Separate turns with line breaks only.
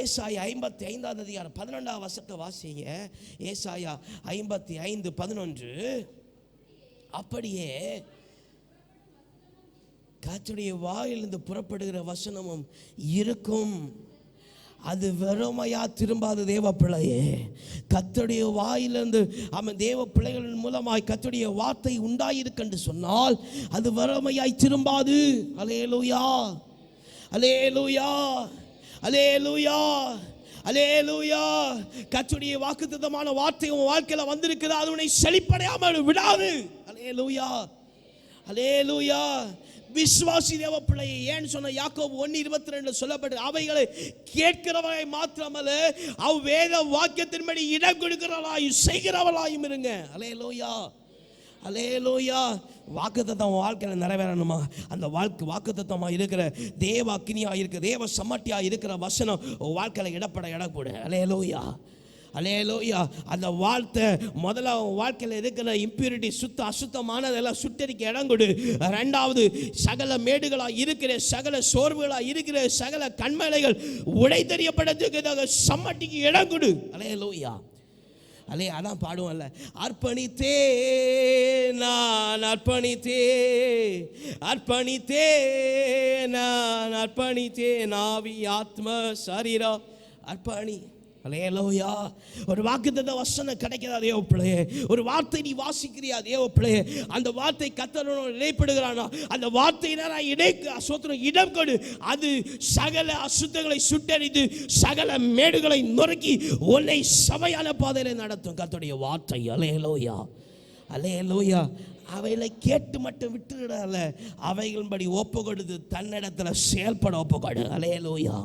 ஏசாயா 55 அதிகாரம் 11 வசனத்தை வாசிங்க. ஏசாயா 55:11. அப்படியே கர்த்தருடைய வாயிலிருந்து புறப்படுகிற வசனமும் இருக்கும், அது வெறுமையா திரும்பாது. தேவ பிள்ளையே, கர்த்தருடைய வாயிலிருந்து அவன் தேவ பிள்ளைகளின் மூலமாய் கர்த்தருடைய வார்த்தை உண்டாயிருக்கென்று சொன்னால் அது வெறுமையாய் திரும்பாது. அல்லேலூயா, அல்லேலூயா, அல்லேலூயா, அல்லேலூயா. கர்த்தருடைய வாக்குத்தத்தமான வார்த்தை உன் வாழ்க்கையில வந்திருக்குது, அது உன்னை செழிப்படையாமல் விடாது. அல்லேலூயா, அல்லேலூயா. விசுவாசி தேவ பிள்ளையை ஏன்னு சொன்ன யாக்கோபு 1:22 சொல்லப்பட்டு, அவைகளை கேட்கிறவரை மாத்திரமல்ல வேத வாக்கியத்தின்படி இடம் கொடுக்கிறவளாயும் செய்கிறவளாயும் இருங்க. அல்லேலூயா, அல்லேலூயா. வாக்குத்தத்தம் வாழ்க்கையில் நிறைவேறணுமா? அந்த வாக்குத்தத்தமாக இருக்கிற தேவ அக்னியாக இருக்கிற தேவ சம்மட்டியாக இருக்கிற வசனம் வாழ்க்கையில் இடப்போடு. அல்லேலூயா, அல்லேலூயா. அந்த வார்த்தை முதல்ல வாழ்க்கையில் இருக்கிற இம்பியூரிட்டி, அசுத்தமானதெல்லாம் சுட்டரிக்க இடம் கொடு. ரெண்டாவது, சகல மேடுகளாக இருக்கிற சகல சோர்வுகளாக இருக்கிற சகல கண்மலைகள் உடை தெரியப்படத்துக்கு சம்மட்டிக்கு இடம் கொடு. அல்லேலூயா, அதான் பாடுவோம்ல, அர்ப்பணித்தே நான் அர்ப்பணித்தேன் ஆவி ஆத்ம சரீரா அர்ப்பணி. அல்லேலூயா. ஒரு வாக்குத்தத்த வசனம் கிடைக்கிறா தேவ பிள்ளையே, ஒரு வார்த்தை நீ வாசிக்கிறியா தேவ பிள்ளையே, அந்த வார்த்தை கர்த்தரோடு இடைப்படுகிறானா, அந்த வார்த்தையினால் இடம் கொடு. அது சகல அசுத்தங்களை சுட்டரித்து சகல மேடுகளை நொறுக்கி உன்னை சபையான பாதையில நடத்தும் கர்த்தருடைய வார்த்தை. அல்லேலூயா, அல்லேலூயா. அவைகளை கேட்டு மட்டும் விட்டுவிடல, அவைகளின்படி ஒப்பு கொடுத்து தன்னிடத்துல செயல்பட ஒப்பு கொடு. அல்லேலூயா.